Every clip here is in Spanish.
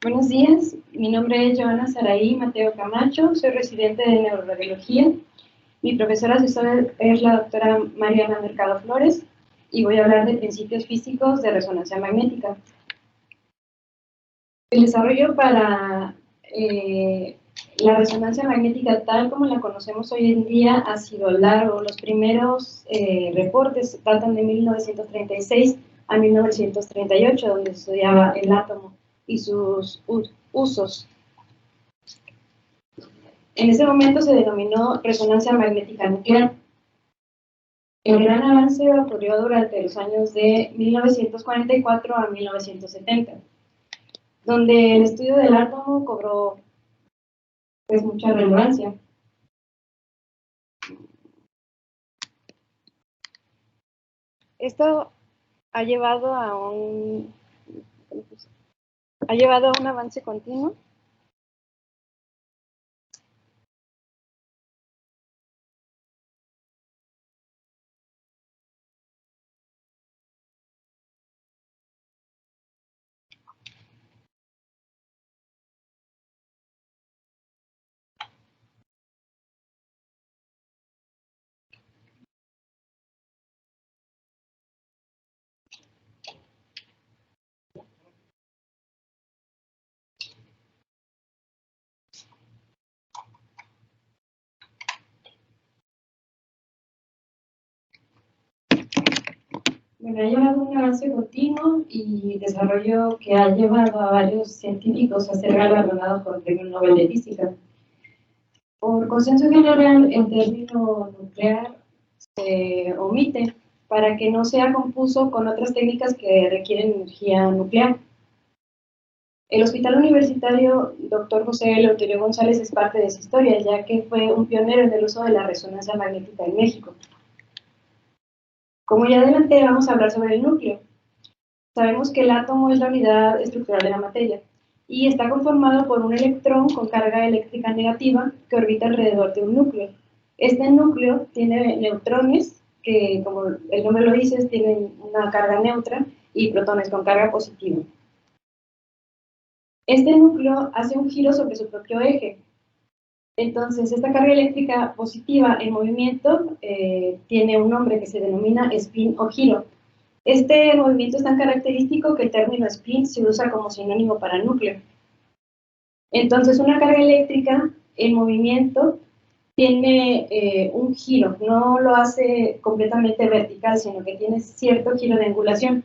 Buenos días, mi nombre es Joana Saraí Mateo Camacho, soy residente de Neuroradiología. Mi profesora asesora es la doctora Mariana Mercado Flores y voy a hablar de principios físicos de resonancia magnética. El desarrollo para la resonancia magnética tal como la conocemos hoy en día ha sido largo. Los primeros reportes datan de 1936 a 1938, donde se estudiaba el átomo y sus usos. En ese momento se denominó resonancia magnética nuclear. El gran avance ocurrió durante los años de 1944 a 1970, donde el estudio del átomo cobró pues mucha relevancia. Esto ha llevado a un avance continuo. Bueno, ha llevado un avance continuo y desarrollo que ha llevado a varios científicos a ser galardonados con el Premio Nobel de Física. Por consenso general, el término nuclear se omite para que no sea confuso con otras técnicas que requieren energía nuclear. El Hospital Universitario Dr. José Eleuterio González es parte de esa historia, ya que fue un pionero en el uso de la resonancia magnética en México. Como ya adelanté, vamos a hablar sobre el núcleo. Sabemos que el átomo es la unidad estructural de la materia y está conformado por un electrón con carga eléctrica negativa que orbita alrededor de un núcleo. Este núcleo tiene neutrones que, como el nombre lo dice, tienen una carga neutra y protones con carga positiva. Este núcleo hace un giro sobre su propio eje. Entonces, esta carga eléctrica positiva en movimiento tiene un nombre que se denomina spin o giro. Este movimiento es tan característico que el término spin se usa como sinónimo para núcleo. Entonces, una carga eléctrica en movimiento tiene un giro, no lo hace completamente vertical, sino que tiene cierto giro de angulación.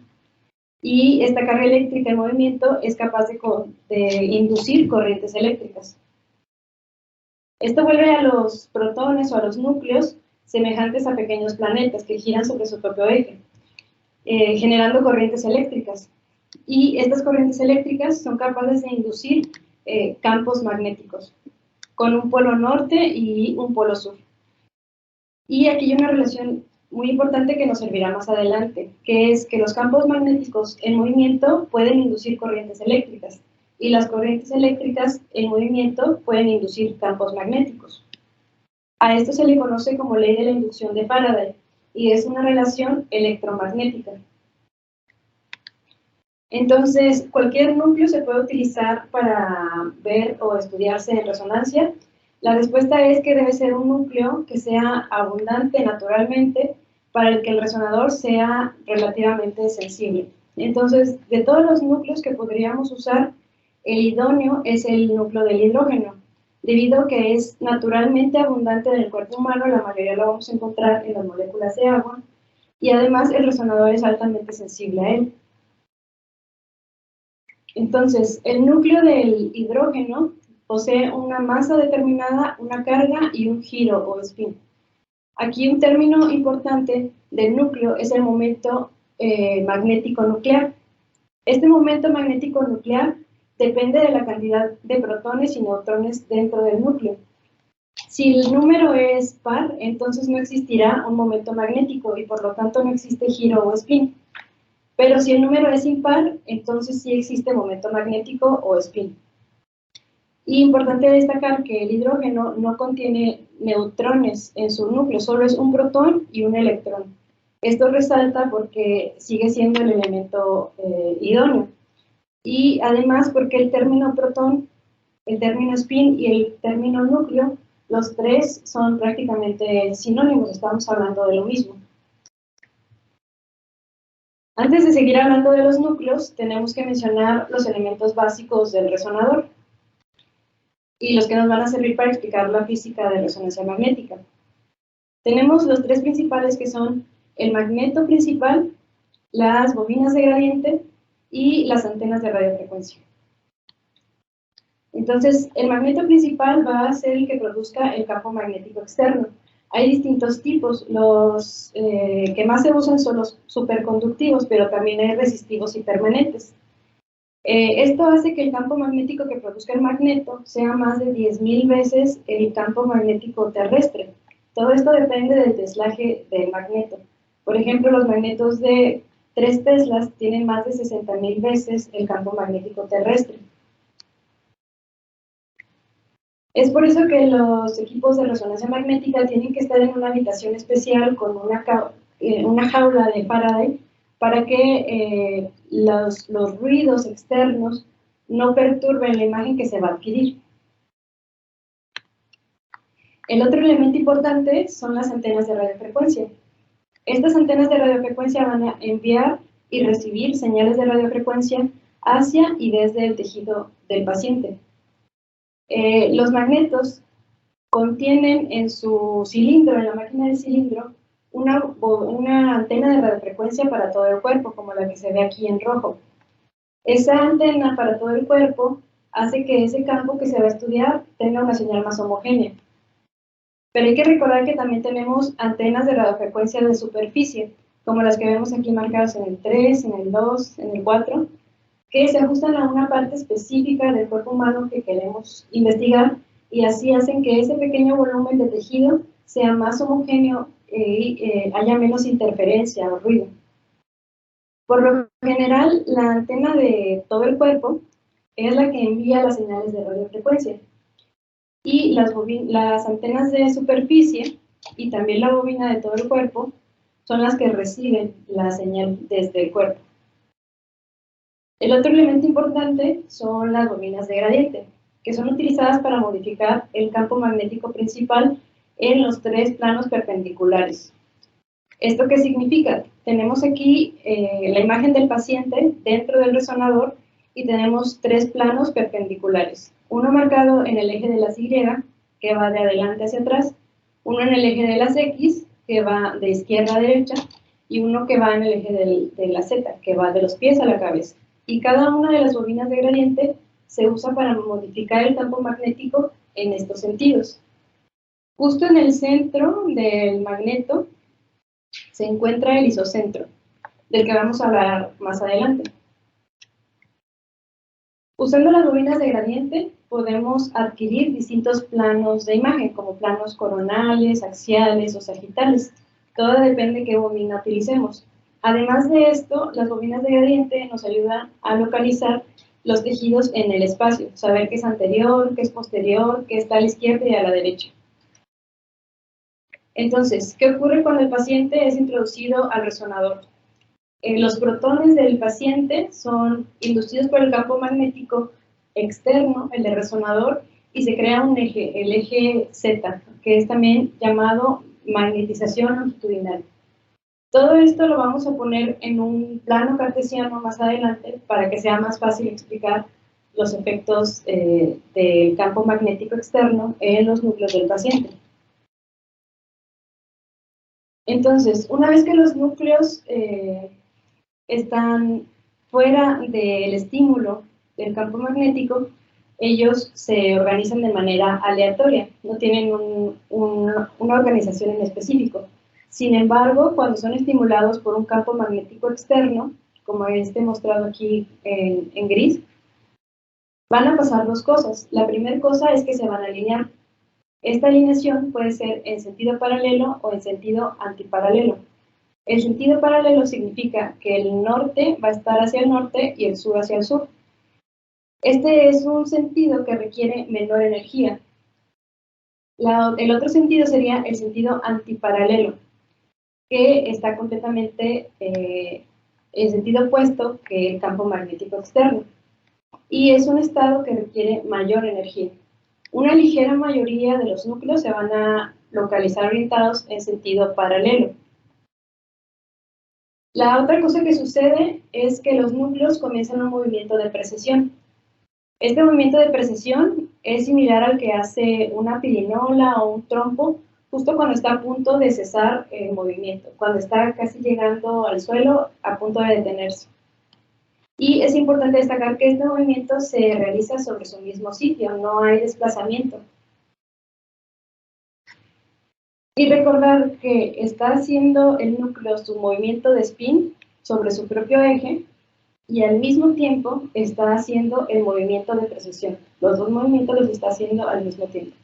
Y esta carga eléctrica en movimiento es capaz de inducir corrientes eléctricas. Esto vuelve a los protones o a los núcleos semejantes a pequeños planetas que giran sobre su propio eje, generando corrientes eléctricas. Y estas corrientes eléctricas son capaces de inducir campos magnéticos con un polo norte y un polo sur. Y aquí hay una relación muy importante que nos servirá más adelante, que es que los campos magnéticos en movimiento pueden inducir corrientes eléctricas y las corrientes eléctricas en movimiento pueden inducir campos magnéticos. A esto se le conoce como ley de la inducción de Faraday y es una relación electromagnética. Entonces, cualquier núcleo se puede utilizar para ver o estudiarse en resonancia. La respuesta es que debe ser un núcleo que sea abundante naturalmente para el que el resonador sea relativamente sensible. Entonces, de todos los núcleos que podríamos usar, el idóneo es el núcleo del hidrógeno. Debido a que es naturalmente abundante en el cuerpo humano, la mayoría lo vamos a encontrar en las moléculas de agua, y además el resonador es altamente sensible a él. Entonces, el núcleo del hidrógeno posee una masa determinada, una carga y un giro o spin. Aquí un término importante del núcleo es el momento magnético nuclear. Este momento magnético nuclear depende de la cantidad de protones y neutrones dentro del núcleo. Si el número es par, entonces no existirá un momento magnético y por lo tanto no existe giro o spin. Pero si el número es impar, entonces sí existe momento magnético o spin. Y importante destacar que el hidrógeno no contiene neutrones en su núcleo, solo es un protón y un electrón. Esto resalta porque sigue siendo el elemento idóneo. Y además porque el término protón, el término spin y el término núcleo, los tres son prácticamente sinónimos, estamos hablando de lo mismo. Antes de seguir hablando de los núcleos, tenemos que mencionar los elementos básicos del resonador y los que nos van a servir para explicar la física de resonancia magnética. Tenemos los tres principales, que son el magneto principal, las bobinas de gradiente y las antenas de radiofrecuencia. Entonces, el magneto principal va a ser el que produzca el campo magnético externo. Hay distintos tipos, los que más se usan son los superconductivos, pero también hay resistivos y permanentes. Esto hace que el campo magnético que produzca el magneto sea más de 10.000 veces el campo magnético terrestre. Todo esto depende del teslaje del magneto. Por ejemplo, los magnetos de 3 teslas tienen más de 60.000 veces el campo magnético terrestre. Es por eso que los equipos de resonancia magnética tienen que estar en una habitación especial con una jaula de Faraday para que los ruidos externos no perturben la imagen que se va a adquirir. El otro elemento importante son las antenas de radiofrecuencia. Estas antenas de radiofrecuencia van a enviar y recibir señales de radiofrecuencia hacia y desde el tejido del paciente. Los magnetos contienen en su cilindro, en la máquina del cilindro, una antena de radiofrecuencia para todo el cuerpo, como la que se ve aquí en rojo. Esa antena para todo el cuerpo hace que ese campo que se va a estudiar tenga una señal más homogénea. Pero hay que recordar que también tenemos antenas de radiofrecuencia de superficie, como las que vemos aquí marcadas en el 3, en el 2, en el 4, que se ajustan a una parte específica del cuerpo humano que queremos investigar, y así hacen que ese pequeño volumen de tejido sea más homogéneo y haya menos interferencia o ruido. Por lo general, la antena de todo el cuerpo es la que envía las señales de radiofrecuencia, y las antenas de superficie y también la bobina de todo el cuerpo son las que reciben la señal desde el cuerpo. El otro elemento importante son las bobinas de gradiente, que son utilizadas para modificar el campo magnético principal en los 3 planos perpendiculares. ¿Esto qué significa? Tenemos aquí la imagen del paciente dentro del resonador y tenemos 3 planos perpendiculares. Uno marcado en el eje de las Y, que va de adelante hacia atrás, uno en el eje de las X, que va de izquierda a derecha, y uno que va en el eje de la Z, que va de los pies a la cabeza. Y cada una de las bobinas de gradiente se usa para modificar el campo magnético en estos sentidos. Justo en el centro del magneto se encuentra el isocentro, del que vamos a hablar más adelante. Usando las bobinas de gradiente podemos adquirir distintos planos de imagen, como planos coronales, axiales o sagitales. Todo depende de qué bobina utilicemos. Además de esto, las bobinas de gradiente nos ayudan a localizar los tejidos en el espacio, saber qué es anterior, qué es posterior, qué está a la izquierda y a la derecha. Entonces, ¿qué ocurre cuando el paciente es introducido al resonador? Los protones del paciente son inducidos por el campo magnético externo, el de resonador, y se crea un eje, el eje Z, que es también llamado magnetización longitudinal. Todo esto lo vamos a poner en un plano cartesiano más adelante para que sea más fácil explicar los efectos del campo magnético externo en los núcleos del paciente. Entonces, una vez que los núcleos están fuera del estímulo del campo magnético, ellos se organizan de manera aleatoria, no tienen una organización en específico. Sin embargo, cuando son estimulados por un campo magnético externo, como este mostrado aquí en gris, van a pasar 2 cosas. La primera cosa es que se van a alinear. Esta alineación puede ser en sentido paralelo o en sentido antiparalelo. El sentido paralelo significa que el norte va a estar hacia el norte y el sur hacia el sur. Este es un sentido que requiere menor energía. El otro sentido sería el sentido antiparalelo, que está completamente en sentido opuesto que el campo magnético externo. y es un estado que requiere mayor energía. Una ligera mayoría de los núcleos se van a localizar orientados en sentido paralelo. La otra cosa que sucede es que los núcleos comienzan un movimiento de precesión. Este movimiento de precesión es similar al que hace una pirinola o un trompo justo cuando está a punto de cesar el movimiento, cuando está casi llegando al suelo a punto de detenerse. Y es importante destacar que este movimiento se realiza sobre su mismo sitio, no hay desplazamiento. Y recordar que está haciendo el núcleo su movimiento de spin sobre su propio eje y al mismo tiempo está haciendo el movimiento de precesión. Los dos movimientos los está haciendo al mismo tiempo.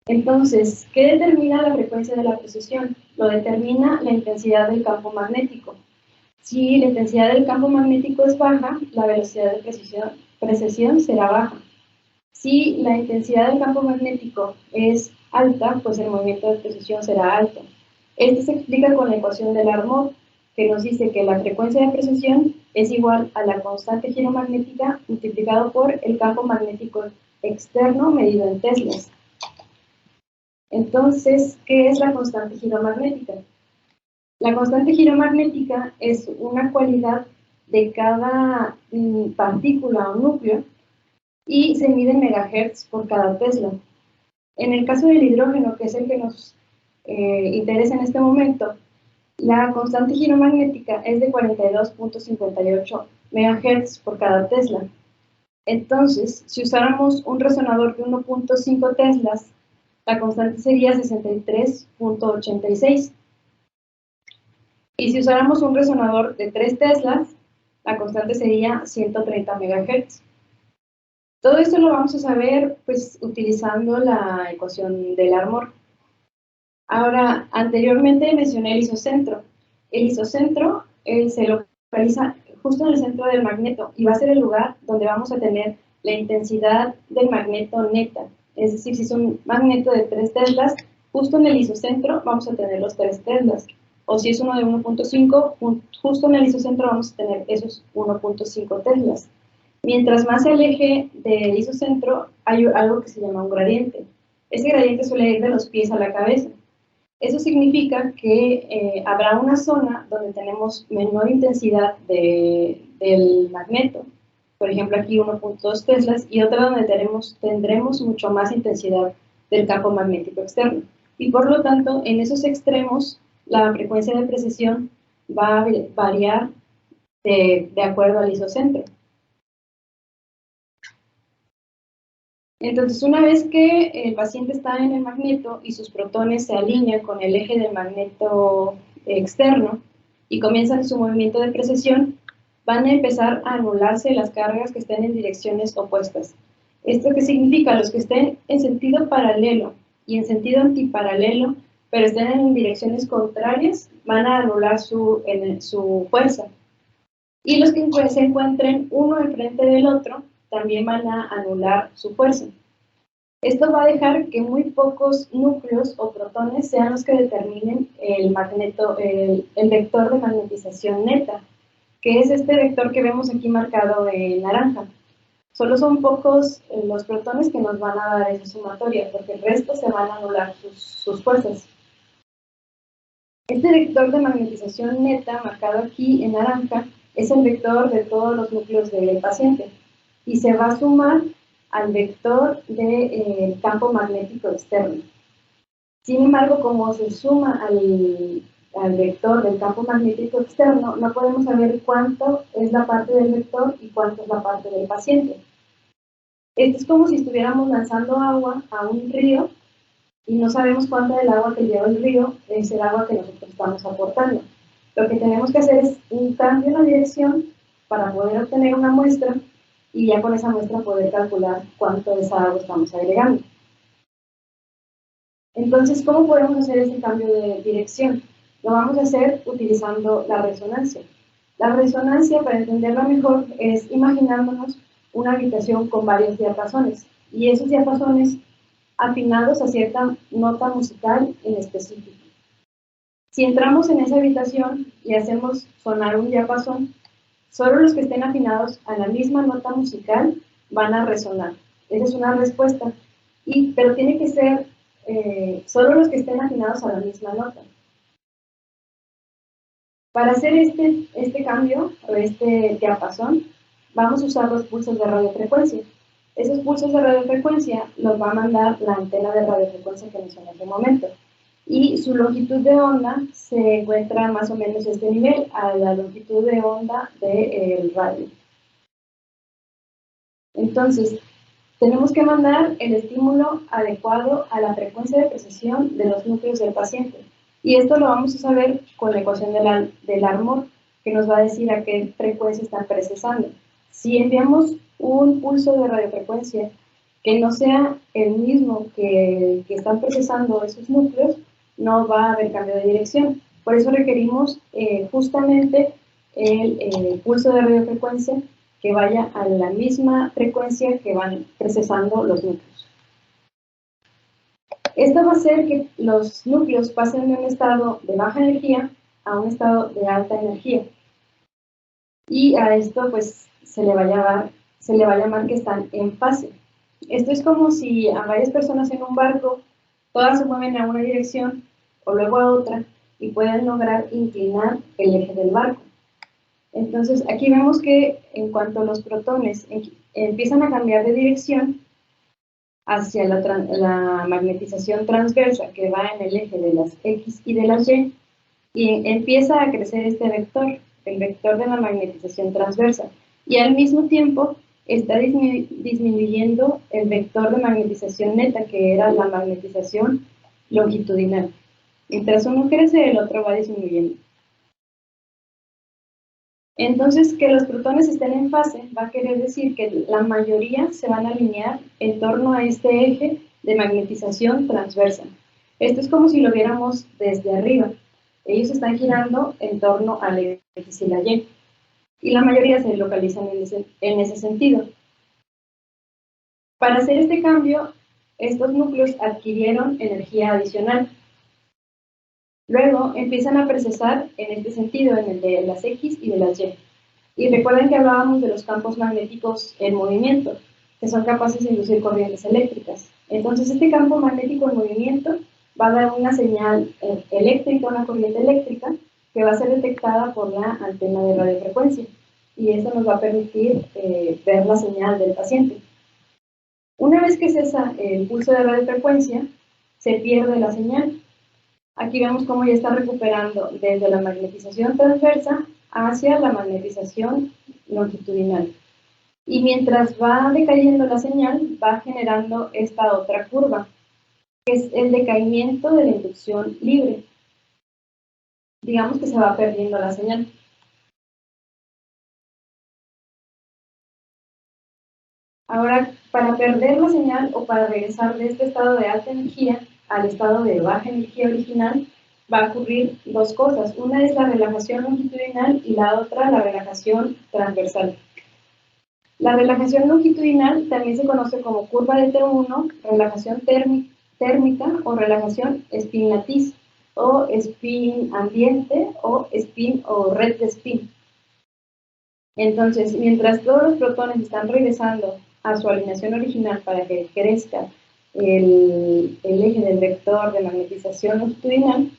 Entonces, ¿qué determina la frecuencia de la precesión? Lo determina la intensidad del campo magnético. Si la intensidad del campo magnético es baja, la velocidad de precesión será baja. Si la intensidad del campo magnético es alta, pues el movimiento de precesión será alto. Esto se explica con la ecuación de Larmor, que nos dice que la frecuencia de precesión es igual a la constante giromagnética multiplicado por el campo magnético externo medido en teslas. Entonces, ¿qué es la constante giromagnética? La constante giromagnética es una cualidad de cada partícula o núcleo y se mide en megahertz por cada Tesla. En el caso del hidrógeno, que es el que nos interesa en este momento, la constante giromagnética es de 42.58 megahertz por cada Tesla. Entonces, si usáramos un resonador de 1.5 teslas, la constante sería 63.86. Y si usáramos un resonador de 3 teslas, la constante sería 130 MHz. Todo esto lo vamos a saber pues, utilizando la ecuación de Larmor. Ahora, anteriormente mencioné el isocentro. El isocentro se localiza justo en el centro del magneto y va a ser el lugar donde vamos a tener la intensidad del magneto neta. Es decir, si es un magneto de 3 teslas, justo en el isocentro vamos a tener los 3 teslas. O si es uno de 1.5, justo en el isocentro vamos a tener esos 1.5 teslas. Mientras más se aleje del isocentro, hay algo que se llama un gradiente. Ese gradiente suele ir de los pies a la cabeza. Eso significa que habrá una zona donde tenemos menor intensidad del magneto, por ejemplo aquí 1.2 teslas, y otra donde tendremos mucho más intensidad del campo magnético externo. Y por lo tanto, en esos extremos, la frecuencia de precesión va a variar de acuerdo al isocentro. Entonces, una vez que el paciente está en el magneto y sus protones se alinean con el eje del magneto externo y comienzan su movimiento de precesión, van a empezar a anularse las cargas que estén en direcciones opuestas. ¿Esto qué significa? Los que estén en sentido paralelo y en sentido antiparalelo, pero estén en direcciones contrarias, van a anular su fuerza. Y los que se encuentren uno enfrente del otro, también van a anular su fuerza. Esto va a dejar que muy pocos núcleos o protones sean los que determinen el vector de magnetización neta, que es este vector que vemos aquí marcado en naranja. Solo son pocos los protones que nos van a dar esa sumatoria, porque el resto se van a anular sus fuerzas. Este vector de magnetización neta, marcado aquí en naranja, es el vector de todos los núcleos del paciente y se va a sumar al vector del campo magnético externo. Sin embargo, como se suma al vector del campo magnético externo, no podemos saber cuánto es la parte del vector y cuánto es la parte del paciente. Esto es como si estuviéramos lanzando agua a un río y no sabemos cuánto del agua que lleva el río es el agua que nosotros estamos aportando. Lo que tenemos que hacer es un cambio en la dirección para poder obtener una muestra y ya con esa muestra poder calcular cuánto de esa agua estamos agregando. Entonces, ¿cómo podemos hacer ese cambio de dirección? Lo vamos a hacer utilizando la resonancia. La resonancia, para entenderla mejor, es imaginándonos una habitación con varios diapasones y esos diapasones afinados a cierta nota musical en específico. Si entramos en esa habitación y hacemos sonar un diapasón, Solo los que estén afinados a la misma nota musical van a resonar. Esa es una respuesta. Pero tiene que ser solo los que estén afinados a la misma nota. Para hacer este cambio, o este diapasón, vamos a usar los pulsos de radiofrecuencia. Esos pulsos de radiofrecuencia los va a mandar la antena de radiofrecuencia que mencioné hace un momento. Y su longitud de onda se encuentra más o menos a este nivel, a la longitud de onda del radio. Entonces, tenemos que mandar el estímulo adecuado a la frecuencia de precesión de los núcleos del paciente. Y esto lo vamos a saber con la ecuación del Larmor, que nos va a decir a qué frecuencia están procesando. Si enviamos un pulso de radiofrecuencia que no sea el mismo que están procesando esos núcleos, no va a haber cambio de dirección. Por eso requerimos justamente el pulso de radiofrecuencia que vaya a la misma frecuencia que van procesando los núcleos. Esto va a hacer que los núcleos pasen de un estado de baja energía a un estado de alta energía. Y a esto pues se le va a llamar que están en fase. Esto es como si a varias personas en un barco, todas se mueven a una dirección o luego a otra y pueden lograr inclinar el eje del barco. Entonces, aquí vemos que en cuanto los protones empiezan a cambiar de dirección hacia la magnetización transversa que va en el eje de las X y de las Y empieza a crecer este vector, el vector de la magnetización transversa, y al mismo tiempo está disminuyendo el vector de magnetización neta, que era la magnetización longitudinal. Mientras uno crece, el otro va disminuyendo. Entonces, que los protones estén en fase va a querer decir que la mayoría se van a alinear en torno a este eje de magnetización transversa. Esto es como si lo viéramos desde arriba. Ellos están girando en torno al X y la Y. Y la mayoría se localizan en ese sentido. Para hacer este cambio, estos núcleos adquirieron energía adicional. Luego empiezan a procesar en este sentido, en el de las X y de las Y. Y recuerden que hablábamos de los campos magnéticos en movimiento, que son capaces de inducir corrientes eléctricas. Entonces, este campo magnético en movimiento va a dar una señal eléctrica, una corriente eléctrica, que va a ser detectada por la antena de radiofrecuencia. Y esto nos va a permitir ver la señal del paciente. Una vez que cesa el pulso de radiofrecuencia, se pierde la señal. Aquí vemos cómo ya está recuperando desde la magnetización transversa hacia la magnetización longitudinal. Y mientras va decayendo la señal, va generando esta otra curva, que es el decaimiento de la inducción libre. Digamos que se va perdiendo la señal. Ahora, para perder la señal o para regresar de este estado de alta energía al estado de baja energía original, va a ocurrir dos cosas. Una es la relajación longitudinal y la otra la relajación transversal. La relajación longitudinal también se conoce como curva de T1, relajación térmica o relajación spin-lattice, o spin ambiente, o spin o red de spin. Entonces, mientras todos los protones están regresando a su alineación original para que crezca el eje del vector de magnetización longitudinal,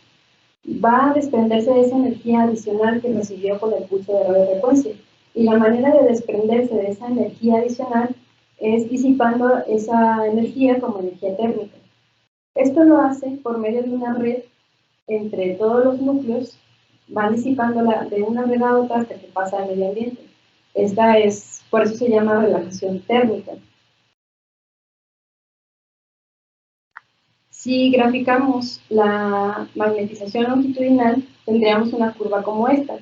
va a desprenderse de esa energía adicional que recibió con el pulso de radiofrecuencia. Y la manera de desprenderse de esa energía adicional es disipando esa energía como energía térmica. Esto lo hace por medio de una red entre todos los núcleos, va disipándola de una red a otra hasta que pasa al medio ambiente. Por eso se llama relajación térmica. Si graficamos la magnetización longitudinal, tendríamos una curva como esta.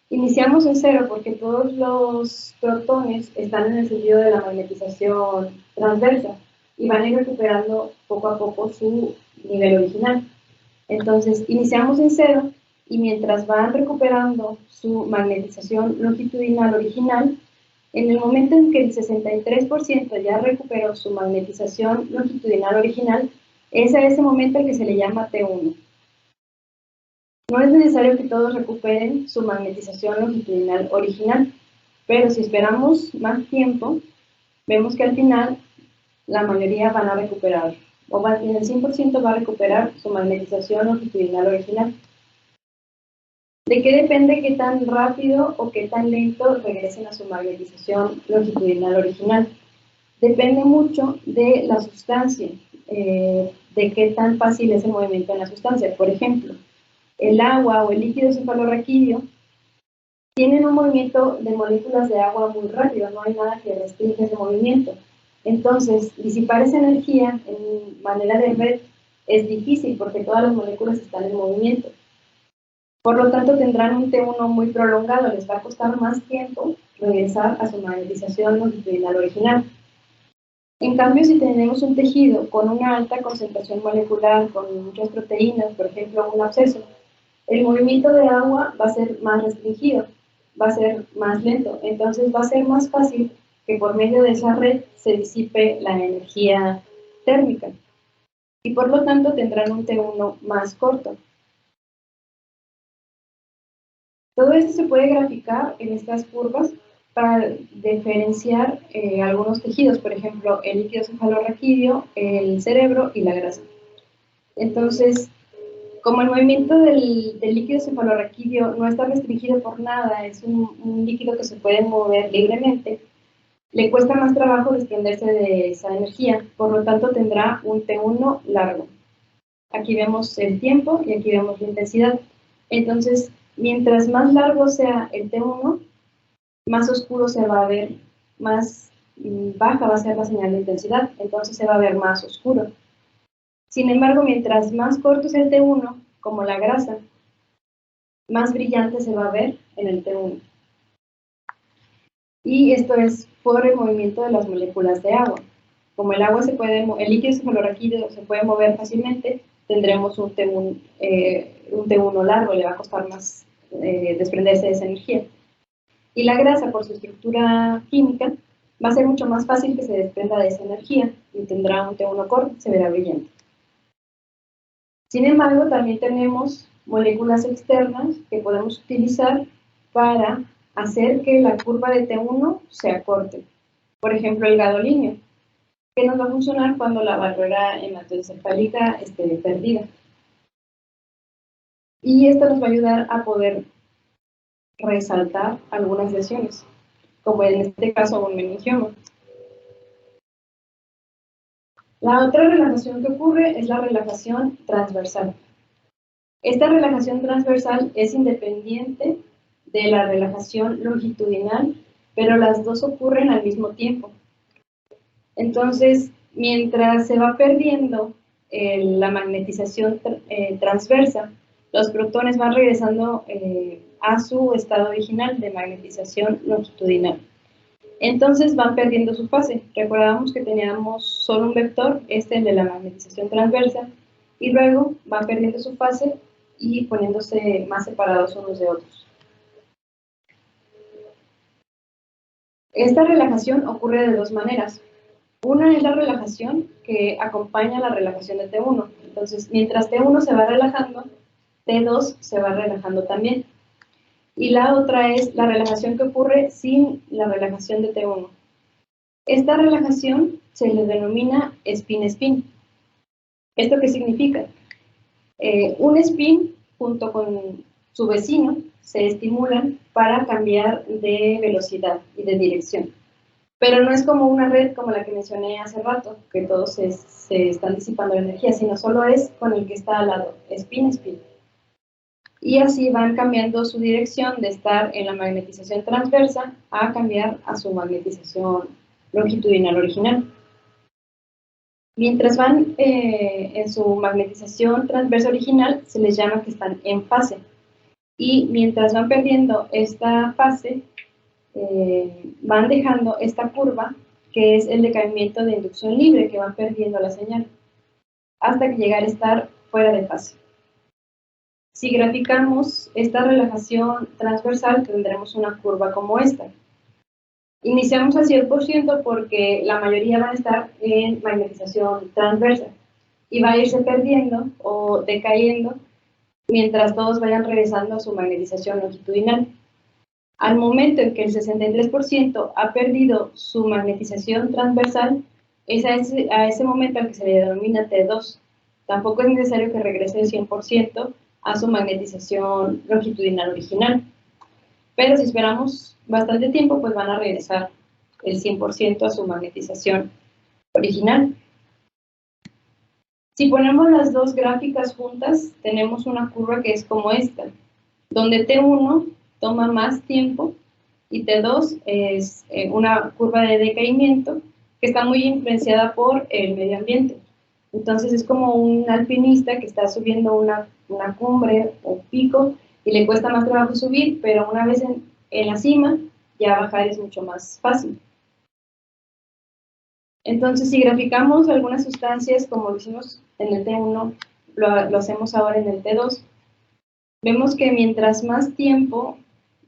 Iniciamos en cero porque todos los protones están en el sentido de la magnetización transversa y van a ir recuperando poco a poco su nivel original. Entonces, iniciamos en cero y mientras van recuperando su magnetización longitudinal original, en el momento en que el 63% ya recuperó su magnetización longitudinal original, es a ese momento el que se le llama T1. No es necesario que todos recuperen su magnetización longitudinal original, pero si esperamos más tiempo, vemos que al final la mayoría van a recuperar, o en el 100% va a recuperar su magnetización longitudinal original. ¿De qué depende qué tan rápido o qué tan lento regresen a su magnetización longitudinal original? Depende mucho de la sustancia, de qué tan fácil es el movimiento en la sustancia. Por ejemplo, el agua o el líquido cefalorraquídeo tienen un movimiento de moléculas de agua muy rápido, no hay nada que restringe ese movimiento. Entonces, disipar esa energía en manera de red es difícil porque todas las moléculas están en movimiento. Por lo tanto, tendrán un T1 muy prolongado, les va a costar más tiempo regresar a su magnetización longitudinal original. En cambio, si tenemos un tejido con una alta concentración molecular, con muchas proteínas, por ejemplo, un absceso, el movimiento de agua va a ser más restringido, va a ser más lento, entonces va a ser más fácil que por medio de esa red se disipe la energía térmica y por lo tanto tendrán un T1 más corto. Todo esto se puede graficar en estas curvas para diferenciar algunos tejidos, por ejemplo, el líquido cefalorraquídeo, el cerebro y la grasa. Entonces, como el movimiento del líquido cefalorraquídeo no está restringido por nada, es un líquido que se puede mover libremente, le cuesta más trabajo desprenderse de esa energía, por lo tanto tendrá un T1 largo. Aquí vemos el tiempo y aquí vemos la intensidad. Entonces, mientras más largo sea el T1, más oscuro se va a ver, más baja va a ser la señal de intensidad, entonces se va a ver más oscuro. Sin embargo, mientras más corto sea el T1, como la grasa, más brillante se va a ver en el T1. Y esto es por el movimiento de las moléculas de agua. Como el agua el líquido cefalorraquídeo se puede mover fácilmente, tendremos un T1 largo, le va a costar más desprenderse de esa energía. Y la grasa, por su estructura química, va a ser mucho más fácil que se desprenda de esa energía y tendrá un T1 corto, se verá brillante. Sin embargo, también tenemos moléculas externas que podemos utilizar para hacer que la curva de T1 se acorte. Por ejemplo, el gadolinio, que nos va a funcionar cuando la barrera hematoencefálica esté perdida. Y esto nos va a ayudar a poder resaltar algunas lesiones, como en este caso un meningioma. La otra relajación que ocurre es la relajación transversal. Esta relajación transversal es independiente de la relajación longitudinal, pero las dos ocurren al mismo tiempo. Entonces, mientras se va perdiendo la magnetización transversa, los protones van regresando a su estado original de magnetización longitudinal. Entonces van perdiendo su fase. Recordábamos que teníamos solo un vector, el de la magnetización transversa, y luego van perdiendo su fase y poniéndose más separados unos de otros. Esta relajación ocurre de dos maneras. Una es la relajación que acompaña a la relajación de T1. Entonces, mientras T1 se va relajando, T2 se va relajando también. Y la otra es la relajación que ocurre sin la relajación de T1. Esta relajación se le denomina spin-spin. ¿Esto qué significa? Un spin junto con su vecino se estimulan para cambiar de velocidad y de dirección. Pero no es como una red como la que mencioné hace rato, que todos se están disipando la energía, sino solo es con el que está al lado, spin-spin. Y así van cambiando su dirección de estar en la magnetización transversa a cambiar a su magnetización longitudinal original. Mientras van en su magnetización transversa original, se les llama que están en fase. Y mientras van perdiendo esta fase, van dejando esta curva, que es el decaimiento de inducción libre, que van perdiendo la señal, hasta que llegar a estar fuera de fase. Si graficamos esta relajación transversal, tendremos una curva como esta. Iniciamos al 100% porque la mayoría van a estar en magnetización transversa y va a irse perdiendo o decayendo mientras todos vayan regresando a su magnetización longitudinal. Al momento en que el 63% ha perdido su magnetización transversal, es a ese momento al que se le denomina T2. Tampoco es necesario que regrese el 100% a su magnetización longitudinal original. Pero si esperamos bastante tiempo, pues van a regresar el 100% a su magnetización original. Si ponemos las dos gráficas juntas, tenemos una curva que es como esta, donde T1 toma más tiempo y T2 es una curva de decaimiento que está muy influenciada por el medio ambiente. Entonces es como un alpinista que está subiendo una cumbre o pico y le cuesta más trabajo subir, pero una vez en la cima, ya bajar es mucho más fácil. Entonces, si graficamos algunas sustancias, como lo hicimos en el T1, lo hacemos ahora en el T2, vemos que mientras más tiempo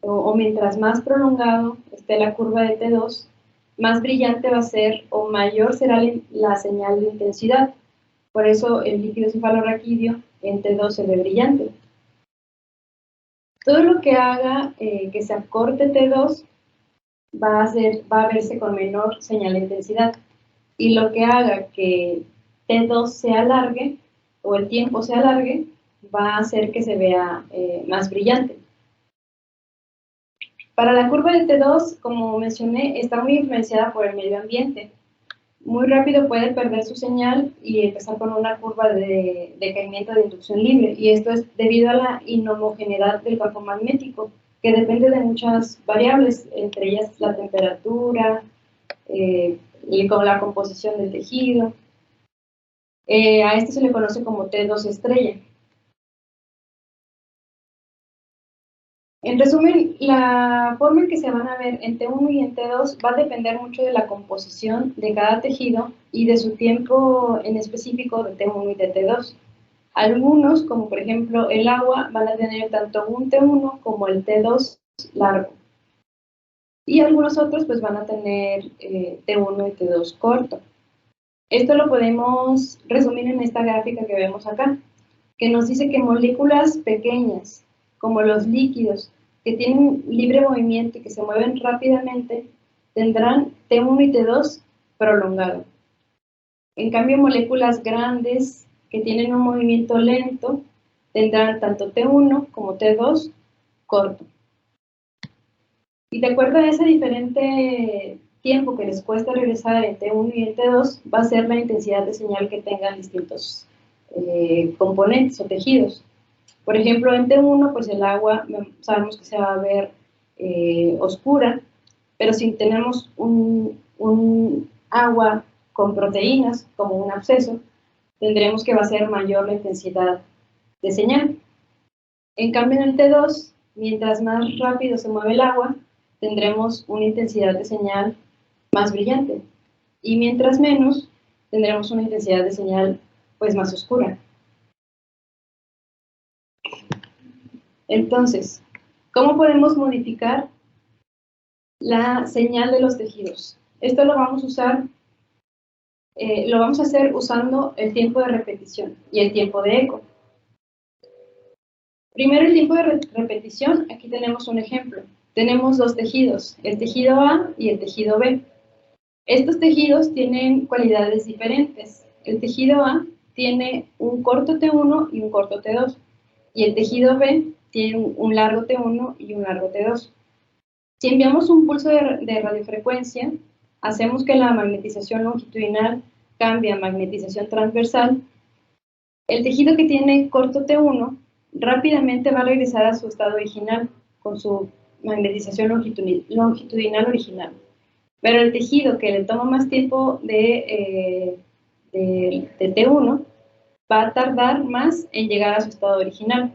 o mientras más prolongado esté la curva de T2, más brillante va a ser o mayor será la señal de intensidad. Por eso el líquido cefalorraquídeo en T2 se ve brillante. Todo lo que haga que se acorte T2 va a verse con menor señal de intensidad. Y lo que haga que T2 se alargue o el tiempo se alargue va a hacer que se vea más brillante. Para la curva de T2, como mencioné, está muy influenciada por el medio ambiente. Muy rápido puede perder su señal y empezar con una curva de decaimiento de inducción libre. Y esto es debido a la inhomogeneidad del campo magnético, que depende de muchas variables, entre ellas la temperatura, y con la composición del tejido. A esto se le conoce como T2 estrella. En resumen, la forma en que se van a ver en T1 y en T2 va a depender mucho de la composición de cada tejido y de su tiempo en específico de T1 y de T2. Algunos, como por ejemplo el agua, van a tener tanto un T1 como el T2 largo. Y algunos otros pues van a tener T1 y T2 corto. Esto lo podemos resumir en esta gráfica que vemos acá, que nos dice que moléculas pequeñas, como los líquidos, que tienen libre movimiento y que se mueven rápidamente, tendrán T1 y T2 prolongado. En cambio, moléculas grandes que tienen un movimiento lento, tendrán tanto T1 como T2 corto. Y de acuerdo a ese diferente tiempo que les cuesta regresar en T1 y en T2, va a ser la intensidad de señal que tengan distintos componentes o tejidos. Por ejemplo, en T1, pues el agua sabemos que se va a ver oscura, pero si tenemos un agua con proteínas, como un absceso, tendremos que va a ser mayor la intensidad de señal. En cambio, en el T2, mientras más rápido se mueve el agua, tendremos una intensidad de señal más brillante. Y mientras menos, tendremos una intensidad de señal pues más oscura. Entonces, ¿cómo podemos modificar la señal de los tejidos? Esto lo vamos a usar, lo vamos a hacer usando el tiempo de repetición y el tiempo de eco. Primero el tiempo de repetición, aquí tenemos un ejemplo. Tenemos dos tejidos, el tejido A y el tejido B. Estos tejidos tienen cualidades diferentes. El tejido A tiene un corto T1 y un corto T2. Y el tejido B tiene un largo T1 y un largo T2. Si enviamos un pulso de radiofrecuencia, hacemos que la magnetización longitudinal cambie a magnetización transversal. El tejido que tiene corto T1 rápidamente va a regresar a su estado original con su magnetización longitudinal original. Pero el tejido que le toma más tiempo de T1 va a tardar más en llegar a su estado original.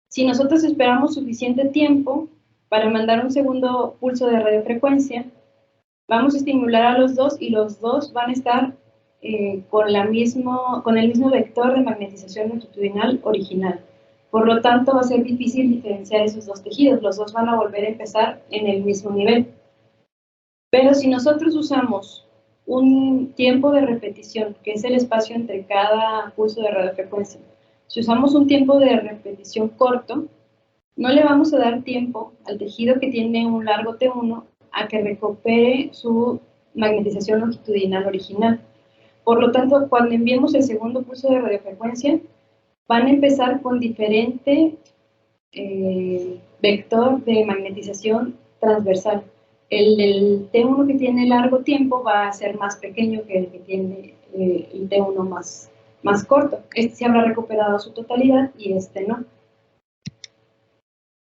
Si nosotros esperamos suficiente tiempo para mandar un segundo pulso de radiofrecuencia, vamos a estimular a los dos y los dos van a estar con el mismo vector de magnetización longitudinal original. Por lo tanto, va a ser difícil diferenciar esos dos tejidos. Los dos van a volver a empezar en el mismo nivel. Pero si nosotros usamos un tiempo de repetición, que es el espacio entre cada pulso de radiofrecuencia, Si usamos un tiempo de repetición corto, no le vamos a dar tiempo al tejido que tiene un largo T1 a que recupere su magnetización longitudinal original. Por lo tanto, cuando enviemos el segundo pulso de radiofrecuencia, van a empezar con diferente vector de magnetización transversal. El T1 que tiene largo tiempo va a ser más pequeño que el que tiene el T1 más corto. Este se habrá recuperado su totalidad y este no.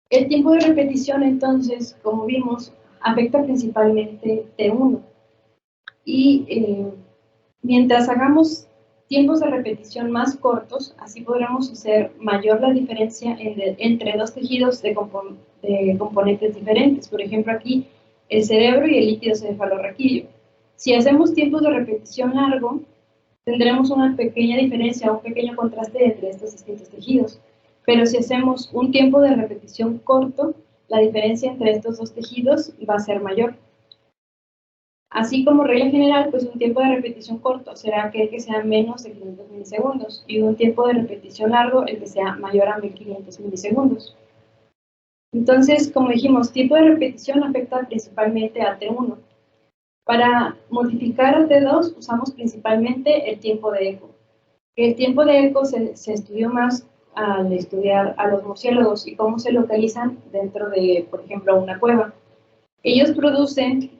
El tiempo de repetición, entonces, como vimos, afecta principalmente T1. Y mientras hagamos tiempos de repetición más cortos, así podremos hacer mayor la diferencia entre dos tejidos de componentes diferentes. Por ejemplo, aquí el cerebro y el líquido cefalorraquídeo. Si hacemos tiempos de repetición largo, tendremos una pequeña diferencia, un pequeño contraste entre estos distintos tejidos. Pero si hacemos un tiempo de repetición corto, la diferencia entre estos dos tejidos va a ser mayor. Así como regla general, pues un tiempo de repetición corto será aquel que sea menos de 500 milisegundos y un tiempo de repetición largo el que sea mayor a 1500 milisegundos. Entonces, como dijimos, tiempo de repetición afecta principalmente a T1. Para modificar a T2 usamos principalmente el tiempo de eco. El tiempo de eco se estudió más al estudiar a los murciélagos y cómo se localizan dentro de, por ejemplo, una cueva. Ellos producen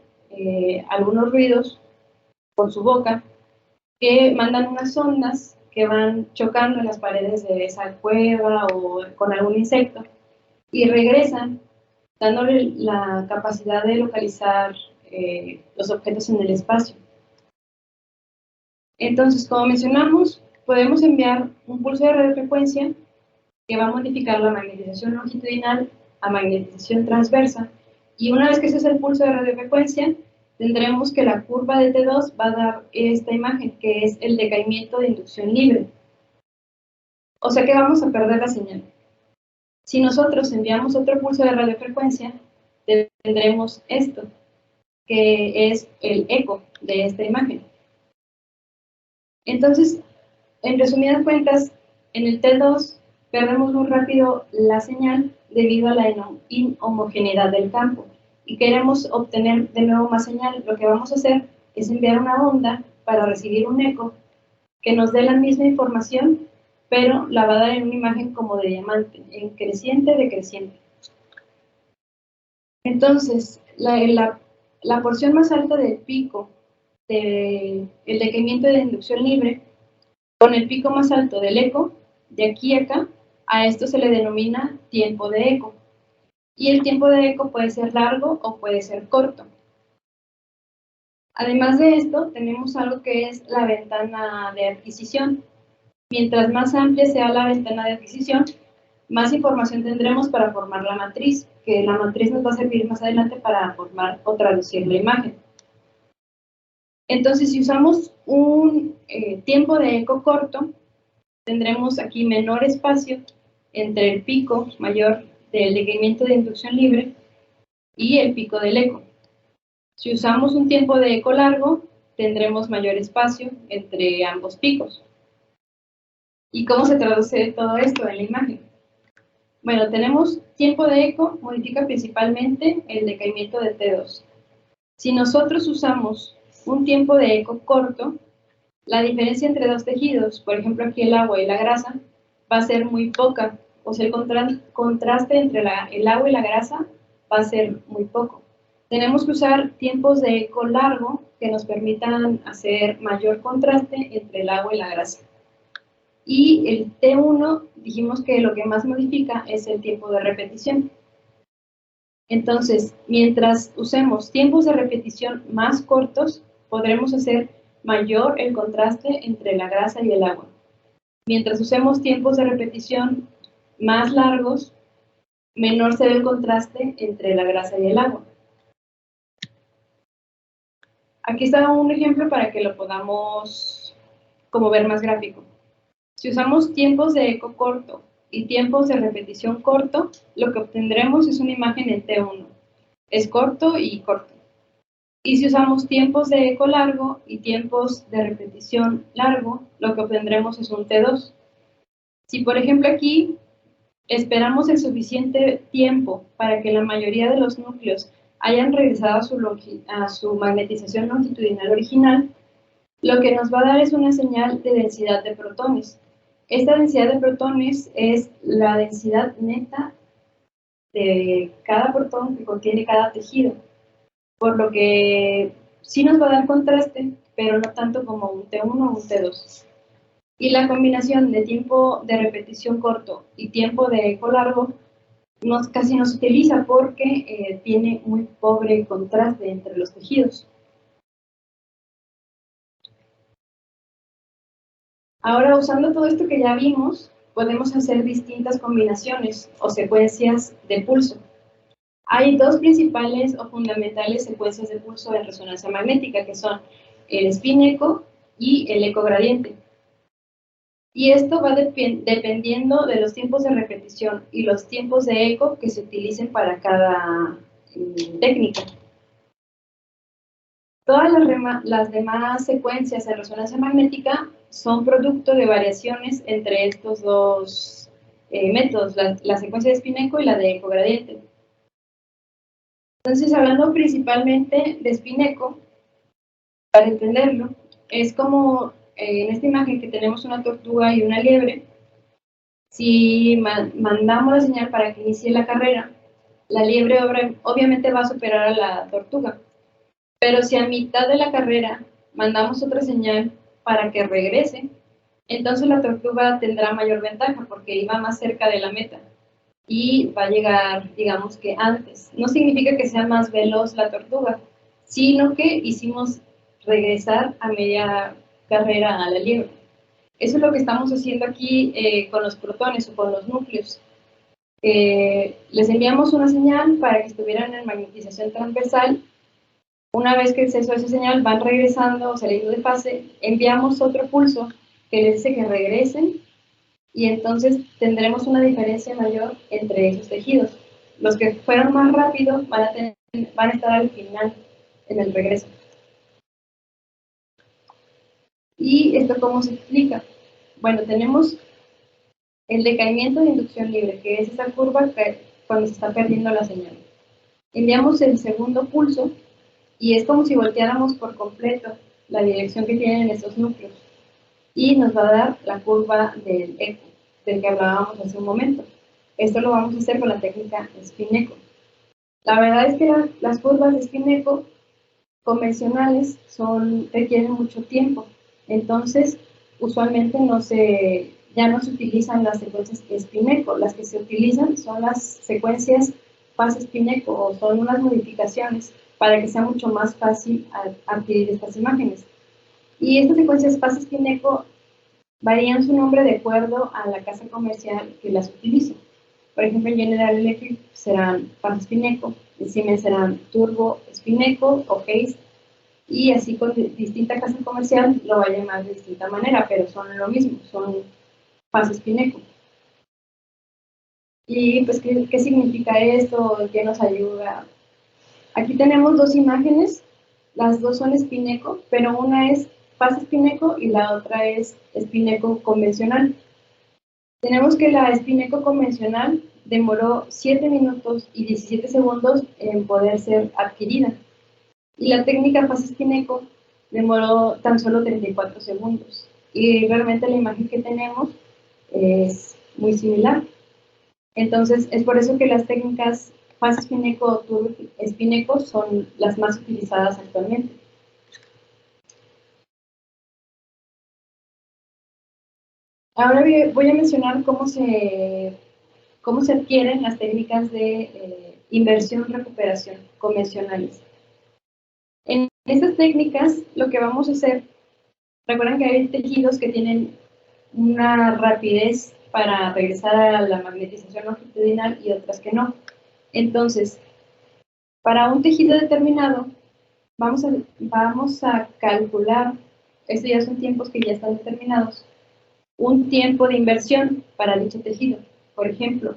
algunos ruidos con su boca que mandan unas ondas que van chocando en las paredes de esa cueva o con algún insecto y regresan dándole la capacidad de localizar los objetos en el espacio. Entonces, como mencionamos, podemos enviar un pulso de radiofrecuencia que va a modificar la magnetización longitudinal a magnetización transversa. Y una vez que se hace el pulso de radiofrecuencia, tendremos que la curva de T2 va a dar esta imagen, que es el decaimiento de inducción libre. O sea que vamos a perder la señal. Si nosotros enviamos otro pulso de radiofrecuencia, tendremos esto, que es el eco de esta imagen. Entonces, en resumidas cuentas, en el T2 perdemos muy rápido la señal debido a la inhomogeneidad del campo y queremos obtener de nuevo más señal. Lo que vamos a hacer es enviar una onda para recibir un eco que nos dé la misma información, pero la va a dar en una imagen como de diamante, en creciente decreciente. Entonces, la porción más alta del pico del decaimiento de inducción libre con el pico más alto del eco, de aquí a acá, a esto se le denomina tiempo de eco. Y el tiempo de eco puede ser largo o puede ser corto. Además de esto, tenemos algo que es la ventana de adquisición. Mientras más amplia sea la ventana de adquisición, más información tendremos para formar la matriz, que la matriz nos va a servir más adelante para formar o traducir la imagen. Entonces, si usamos un tiempo de eco corto, tendremos aquí menor espacio entre el pico mayor del decaimiento de inducción libre y el pico del eco. Si usamos un tiempo de eco largo, tendremos mayor espacio entre ambos picos. ¿Y cómo se traduce todo esto en la imagen? Bueno, tenemos tiempo de eco, modifica principalmente el decaimiento de T2. Si nosotros usamos un tiempo de eco corto, la diferencia entre dos tejidos, por ejemplo aquí el agua y la grasa, va a ser muy poca, o sea, el contraste entre el agua y la grasa va a ser muy poco. Tenemos que usar tiempos de eco largo que nos permitan hacer mayor contraste entre el agua y la grasa. Y el T1, dijimos que lo que más modifica es el tiempo de repetición. Entonces, mientras usemos tiempos de repetición más cortos, podremos hacer mayor el contraste entre la grasa y el agua. Mientras usemos tiempos de repetición más largos, menor será el contraste entre la grasa y el agua. Aquí está un ejemplo para que lo podamos como ver más gráfico. Si usamos tiempos de eco corto y tiempos de repetición corto, lo que obtendremos es una imagen en T1. Es corto y corto. Y si usamos tiempos de eco largo y tiempos de repetición largo, lo que obtendremos es un T2. Si, por ejemplo, aquí esperamos el suficiente tiempo para que la mayoría de los núcleos hayan regresado a su magnetización longitudinal original, lo que nos va a dar es una señal de densidad de protones. Esta densidad de protones es la densidad neta de cada protón que contiene cada tejido, por lo que sí nos va a dar contraste, pero no tanto como un T1 o un T2. Y la combinación de tiempo de repetición corto y tiempo de eco largo casi no se utiliza porque tiene muy pobre contraste entre los tejidos. Ahora, usando todo esto que ya vimos, podemos hacer distintas combinaciones o secuencias de pulso. Hay dos principales o fundamentales secuencias de pulso en resonancia magnética, que son el spin eco y el eco gradiente. Y esto va dependiendo de los tiempos de repetición y los tiempos de eco que se utilicen para cada técnica. Todas las demás secuencias de resonancia magnética son producto de variaciones entre estos dos métodos, la secuencia de spin eco y la de eco gradiente. Entonces, hablando principalmente de spin eco, para entenderlo, es como en esta imagen que tenemos una tortuga y una liebre. Si mandamos la señal para que inicie la carrera, la liebre obviamente va a superar a la tortuga. Pero si a mitad de la carrera mandamos otra señal para que regrese, entonces la tortuga tendrá mayor ventaja porque iba más cerca de la meta y va a llegar, digamos que antes. No significa que sea más veloz la tortuga, sino que hicimos regresar a media carrera a la liebre. Eso es lo que estamos haciendo aquí con los protones o con los núcleos. Les enviamos una señal para que estuvieran en magnetización transversal. Una vez que cesó esa señal, van regresando o saliendo de fase, enviamos otro pulso que les dice que regresen y entonces tendremos una diferencia mayor entre esos tejidos. Los que fueron más rápido van a estar al final en el regreso. ¿Y esto cómo se explica? Bueno, tenemos el decaimiento de inducción libre, que es esa curva que cuando se está perdiendo la señal. Enviamos el segundo pulso y es como si volteáramos por completo la dirección que tienen estos núcleos. Y nos va a dar la curva del eco, del que hablábamos hace un momento. Esto lo vamos a hacer con la técnica spin eco. La verdad es que las curvas de spin eco convencionales requieren mucho tiempo. Entonces, usualmente ya no se utilizan las secuencias spin eco. Las que se utilizan son las secuencias fase spin eco o son unas modificaciones para que sea mucho más fácil adquirir estas imágenes. Y estas secuencias fase spin eco varían su nombre de acuerdo a la casa comercial que las utilice. Por ejemplo, en General Electric serán fase spin eco, en Siemens serán turbo spin eco o haze, y así con distinta casa comercial lo va a llamar de distinta manera, pero son lo mismo, son fase spin eco. Y pues, ¿qué significa esto? ¿En qué nos ayuda? Aquí tenemos dos imágenes, las dos son spin eco, pero una es fase spin eco y la otra es spin eco convencional. Tenemos que la spin eco convencional demoró 7 minutos y 17 segundos en poder ser adquirida. Y la técnica fase spin eco demoró tan solo 34 segundos. Y realmente la imagen que tenemos es muy similar. Entonces, es por eso que las técnicas fase spin eco o turbo spin eco son las más utilizadas actualmente. Ahora voy a mencionar cómo se adquieren las técnicas de inversión-recuperación convencionales. En estas técnicas, lo que vamos a hacer, recuerden que hay tejidos que tienen una rapidez para regresar a la magnetización longitudinal y otras que no. Entonces, para un tejido determinado, vamos a calcular, estos ya son tiempos que ya están determinados, un tiempo de inversión para dicho tejido. Por ejemplo,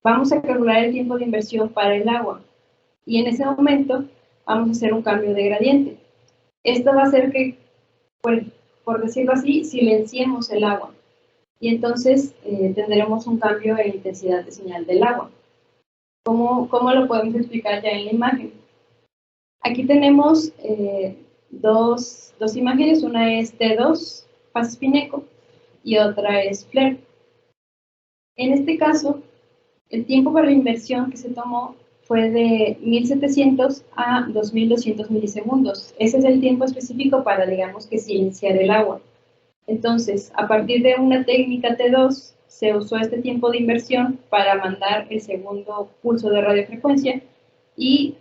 vamos a calcular el tiempo de inversión para el agua y en ese momento vamos a hacer un cambio de gradiente. Esto va a hacer que, por decirlo así, silenciemos el agua. y entonces tendremos un cambio en la intensidad de señal del agua. ¿Cómo lo podemos explicar ya en la imagen? Aquí tenemos dos imágenes, una es T2, fase Spinnaker, y otra es FLARE. En este caso, el tiempo para la inversión que se tomó fue de 1700 a 2200 milisegundos. Ese es el tiempo específico para, digamos, que silenciar el agua. Entonces, a partir de una técnica T2, se usó este tiempo de inversión para mandar el segundo pulso de radiofrecuencia y,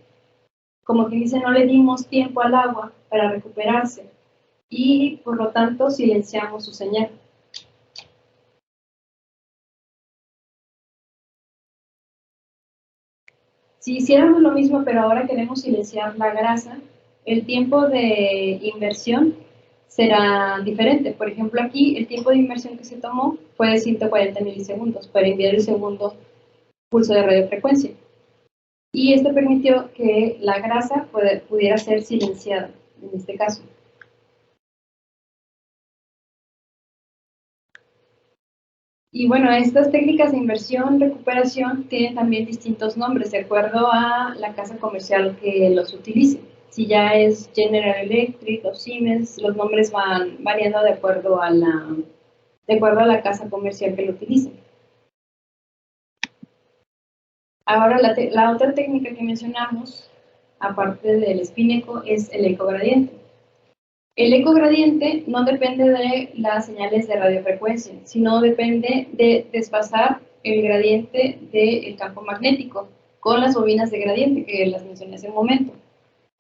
como que dice, no le dimos tiempo al agua para recuperarse y, por lo tanto, silenciamos su señal. Si hiciéramos lo mismo, pero ahora queremos silenciar la grasa, el tiempo de inversión será diferente. Por ejemplo, aquí el tiempo de inversión que se tomó fue de 140 milisegundos para enviar el segundo pulso de radiofrecuencia. Y esto permitió que la grasa pudiera ser silenciada, en este caso. Y bueno, estas técnicas de inversión, recuperación, tienen también distintos nombres de acuerdo a la casa comercial que los utilice. Si ya es General Electric o Siemens, los nombres van variando de acuerdo a la casa comercial que lo utilice. Ahora, la otra técnica que mencionamos, aparte del Spinnaker, es el ecogradiente. El ecogradiente no depende de las señales de radiofrecuencia, sino depende de desfasar el gradiente del campo magnético con las bobinas de gradiente que las mencioné hace un momento.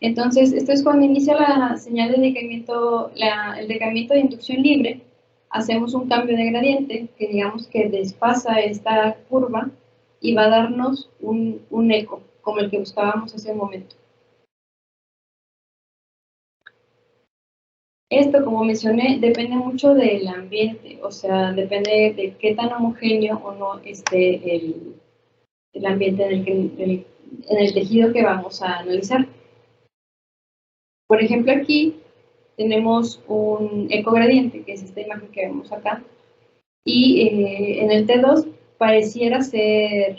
Entonces, esto es cuando inicia la señal de decaimiento, el decaimiento de inducción libre, hacemos un cambio de gradiente que digamos que desfasa esta curva y va a darnos un eco, como el que buscábamos hace un momento. Esto, como mencioné, depende mucho del ambiente, o sea, depende de qué tan homogéneo o no esté el ambiente en el tejido que vamos a analizar. Por ejemplo, aquí tenemos un ecogradiente, que es esta imagen que vemos acá, y en el T2 pareciera ser,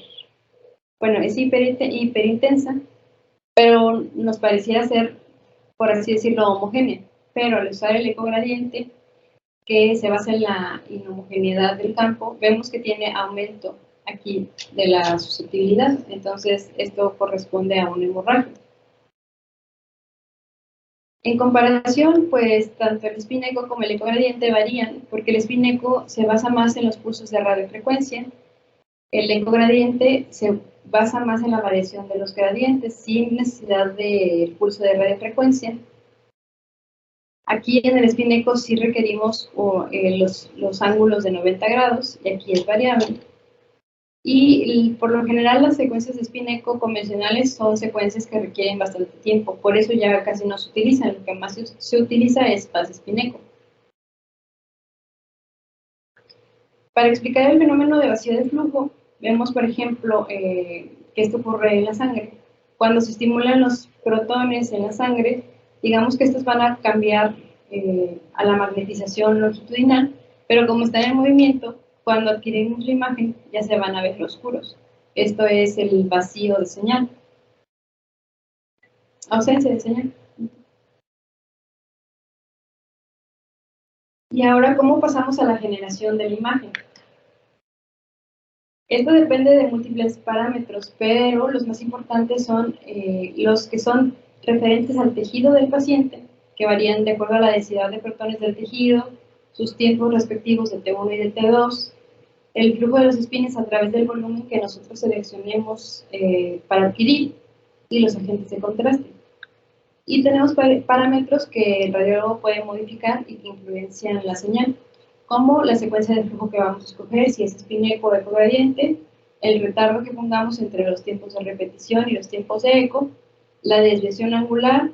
bueno, es hiperintensa, pero nos pareciera ser, por así decirlo, homogénea. Pero al usar el ecogradiente, que se basa en la inhomogeneidad del campo, vemos que tiene aumento aquí de la susceptibilidad, entonces esto corresponde a una hemorragia. En comparación, pues tanto el spin-echo como el ecogradiente varían, porque el spin-echo se basa más en los pulsos de radiofrecuencia, el ecogradiente se basa más en la variación de los gradientes sin necesidad del pulso de radiofrecuencia. Aquí en el spin-echo sí requerimos los ángulos de 90 grados, y aquí es variable. Y por lo general las secuencias de spin-echo convencionales son secuencias que requieren bastante tiempo, por eso ya casi no se utilizan, lo que más se utiliza es fase spin-echo. Para explicar el fenómeno de vacío de flujo, vemos por ejemplo que esto ocurre en la sangre. Cuando se estimulan los protones en la sangre, digamos que estos van a cambiar a la magnetización longitudinal, pero como están en movimiento, cuando adquirimos la imagen ya se van a ver oscuros. Esto es el vacío de señal. Ausencia de señal. Y ahora, ¿cómo pasamos a la generación de la imagen? Esto depende de múltiples parámetros, pero los más importantes son los que son referentes al tejido del paciente, que varían de acuerdo a la densidad de protones del tejido, sus tiempos respectivos de T1 y de T2, el flujo de los espines a través del volumen que nosotros seleccionemos para adquirir y los agentes de contraste. Y tenemos parámetros que el radiólogo puede modificar y que influencian la señal, como la secuencia de flujo que vamos a escoger, si es spin-echo o ecogradiente, el retardo que pongamos entre los tiempos de repetición y los tiempos de eco, la desviación angular,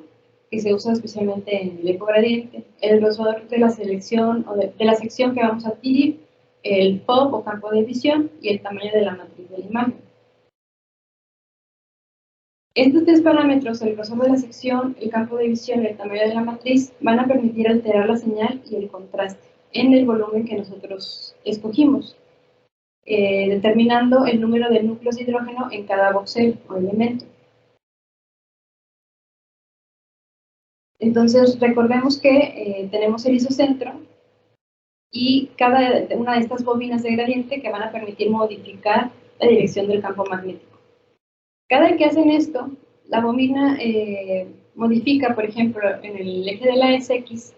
que se usa especialmente en el ecogradiente, el grosor de la selección o de la sección que vamos a adquirir, el FOV o campo de visión y el tamaño de la matriz de la imagen. Estos tres parámetros, el grosor de la sección, el campo de visión y el tamaño de la matriz, van a permitir alterar la señal y el contraste. en el volumen que nosotros escogimos, determinando el número de núcleos de hidrógeno en cada voxel o elemento. Entonces, recordemos que tenemos el isocentro y cada una de estas bobinas de gradiente que van a permitir modificar la dirección del campo magnético. Cada que hacen esto, la bobina modifica, por ejemplo, en el eje de la SX,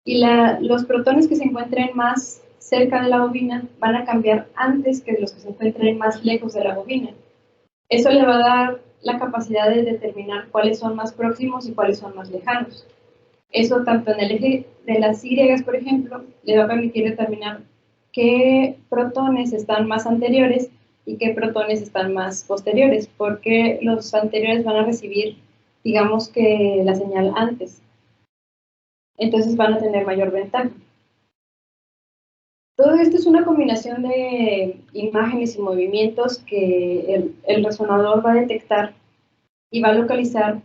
y los protones que se encuentren más cerca de la bobina van a cambiar antes que los que se encuentren más lejos de la bobina. Eso le va a dar la capacidad de determinar cuáles son más próximos y cuáles son más lejanos. Eso tanto en el eje de las Y, por ejemplo, le va a permitir determinar qué protones están más anteriores y qué protones están más posteriores, porque los anteriores van a recibir, digamos que la señal antes. Entonces van a tener mayor ventaja. Todo esto es una combinación de imágenes y movimientos que el resonador va a detectar y va a localizar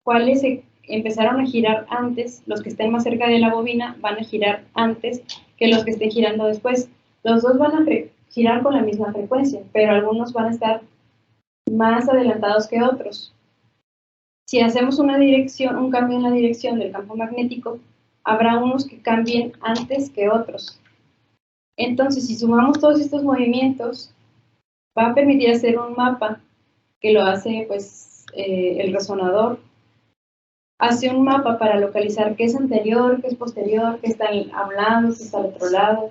cuáles empezaron a girar antes. Los que estén más cerca de la bobina van a girar antes que los que estén girando después. Los dos van a girar con la misma frecuencia, pero algunos van a estar más adelantados que otros. Si hacemos un cambio en la dirección del campo magnético, habrá unos que cambien antes que otros. Entonces, si sumamos todos estos movimientos, va a permitir hacer un mapa que lo hace pues, el resonador. Hace un mapa para localizar qué es anterior, qué es posterior, qué está a un lado, qué está al otro lado.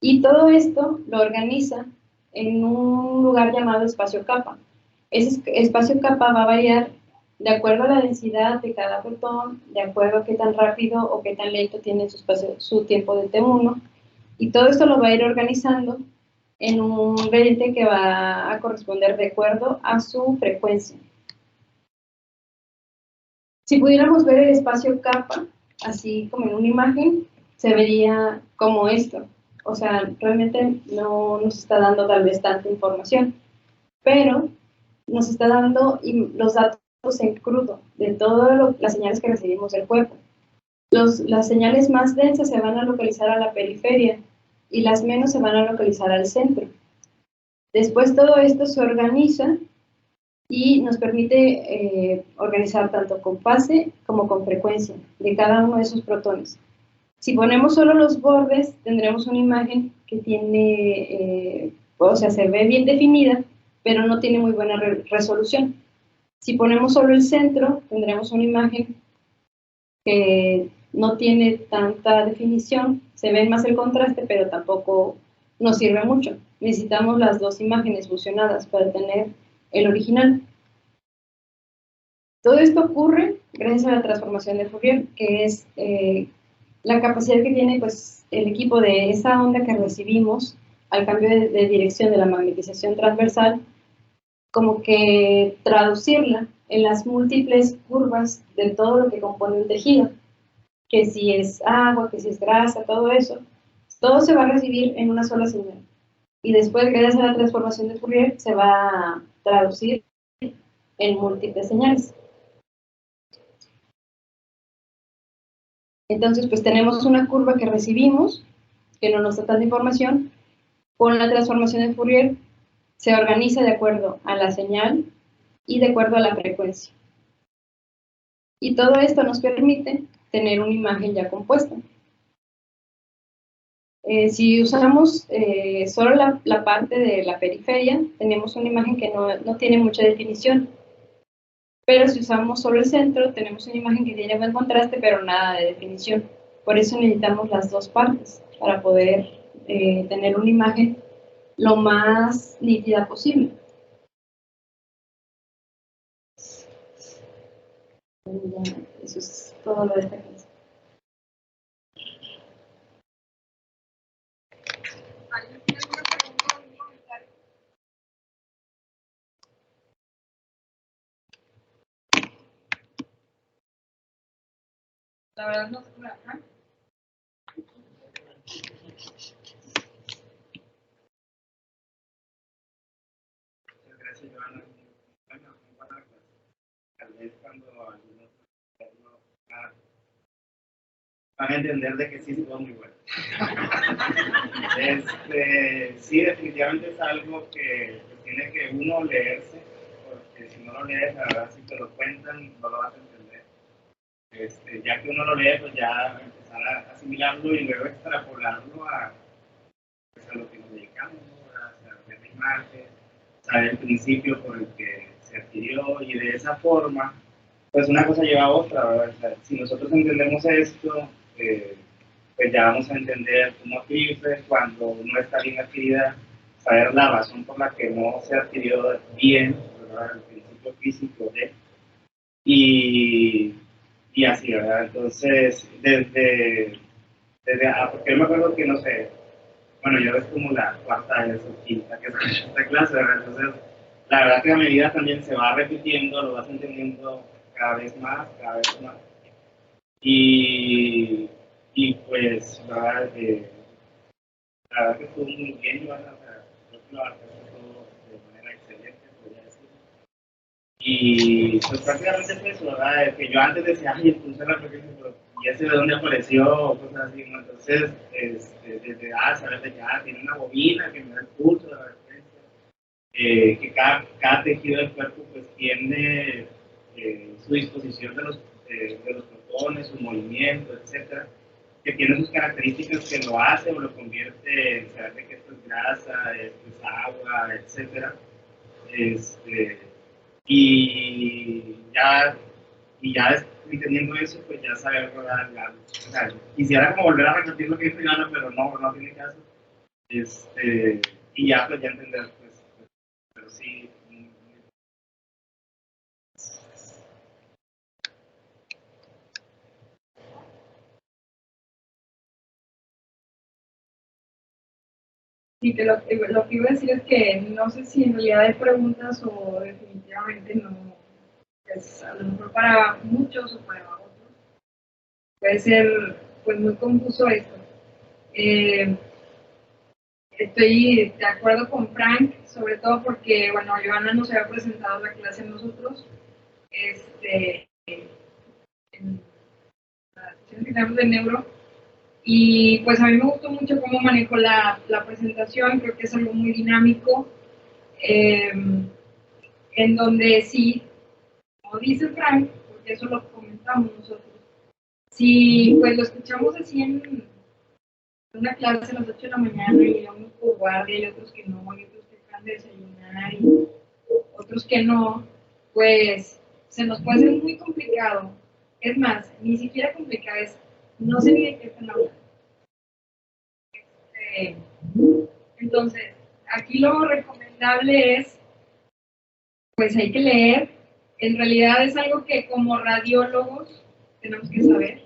Y todo esto lo organiza en un lugar llamado espacio capa. Ese espacio capa va a variar de acuerdo a la densidad de cada fotón, de acuerdo a qué tan rápido o qué tan lento tiene su tiempo de T1, y todo esto lo va a ir organizando en un gradiente que va a corresponder de acuerdo a su frecuencia. Si pudiéramos ver el espacio capa, así como en una imagen, se vería como esto. O sea, realmente no nos está dando tal vez tanta información, pero nos está dando los datos en crudo de todas las señales que recibimos del cuerpo. Las señales más densas se van a localizar a la periferia y las menos se van a localizar al centro. Después todo esto se organiza y nos permite organizar tanto con fase como con frecuencia de cada uno de esos protones. Si ponemos solo los bordes, tendremos una imagen que tiene, o sea, se ve bien definida, pero no tiene muy buena resolución. Si ponemos solo el centro, tendremos una imagen que no tiene tanta definición, se ve más el contraste, pero tampoco nos sirve mucho. Necesitamos las dos imágenes fusionadas para tener el original. Todo esto ocurre gracias a la transformación de Fourier, que es la capacidad que tiene pues, el equipo de esa onda que recibimos al cambio de dirección de la magnetización transversal, como que traducirla en las múltiples curvas de todo lo que compone un tejido, que si es agua, que si es grasa, todo eso, todo se va a recibir en una sola señal. Y después, gracias a la transformación de Fourier, se va a traducir en múltiples señales. Entonces, pues tenemos una curva que recibimos, que no nos da tanta información. Con la transformación de Fourier se organiza de acuerdo a la señal y de acuerdo a la frecuencia. Y todo esto nos permite tener una imagen ya compuesta. Si usamos solo la parte de la periferia, tenemos una imagen que no tiene mucha definición. Pero si usamos solo el centro, tenemos una imagen que tiene buen contraste, pero nada de definición. Por eso necesitamos las dos partes, para poder tener una imagen lo más nítida posible. Eso es todo lo de esta clase. La verdad no sé por acá. Muchas gracias, Joana. Bueno, muy buena clase. Tal vez cuando algunos van a entender de que sí estuvo muy bueno. Sí, definitivamente es algo que tiene que uno leerse, porque si no lo lees, la verdad, si te lo cuentan, no lo vas a entender. Ya que uno lo lee, pues ya empezar a asimilarlo y luego extrapolarlo pues, a lo que nos dedicamos, ¿no? A saber la imagen, saber el principio por el que se adquirió, y de esa forma, pues una cosa lleva a otra, ¿verdad? O sea, si nosotros entendemos esto, pues ya vamos a entender cómo adquirirse cuando no está bien adquirida, saber la razón por la que no se adquirió bien, ¿verdad? El principio físico de, y, y así, ¿verdad? Entonces, porque yo me acuerdo que, no sé, bueno, yo es como la cuarta vez o quinta que escucho esta clase, ¿verdad? Entonces, la verdad que a medida también se va repitiendo, lo vas entendiendo cada vez más, cada vez más. Y pues, la verdad que estuvo muy bien, Ivana, o sea, creo que lo abarcaste todo de manera excelente, podría decir. Y pues prácticamente es eso, ¿verdad? Que yo antes decía, ay, entonces la frecuencia, pero ¿y ese de dónde apareció? O cosas así, ¿no? Entonces, desde, saber de ya, tiene una bobina que me da el pulso de la frecuencia, que cada tejido del cuerpo pues tiene su disposición de los protones, su movimiento, etcétera, que tiene sus características que lo hace o lo convierte en saber de que esto es grasa, esto es agua, etcétera. Y ya, entendiendo eso, pues ya saber rodar o sea, quisiera como volver a repetir lo que dijo Ivana, pero no tiene caso. Y ya, pues ya entender, pues, pero sí. Sí, que lo que iba a decir es que no sé si en realidad hay preguntas o definitivamente no. Pues a lo mejor para muchos o para otros puede ser pues muy confuso esto. Estoy de acuerdo con Frank, sobre todo porque, bueno, Joana nos había presentado la clase a nosotros, en la sesión que tenemos de neuro, y pues a mí me gustó mucho cómo manejó la presentación, creo que es algo muy dinámico, en donde sí, como dice Frank, porque eso lo comentamos nosotros, si pues lo escuchamos así en una clase a las 8 de la mañana y a unos por guardia y otros que no, y otros que acaban de desayunar y otros que no, pues se nos puede hacer muy complicado. Es más, ni siquiera complicado, es no sé ni de qué están hablando. Entonces, aquí lo recomendable es, pues hay que leer. En realidad es algo que como radiólogos tenemos que saber.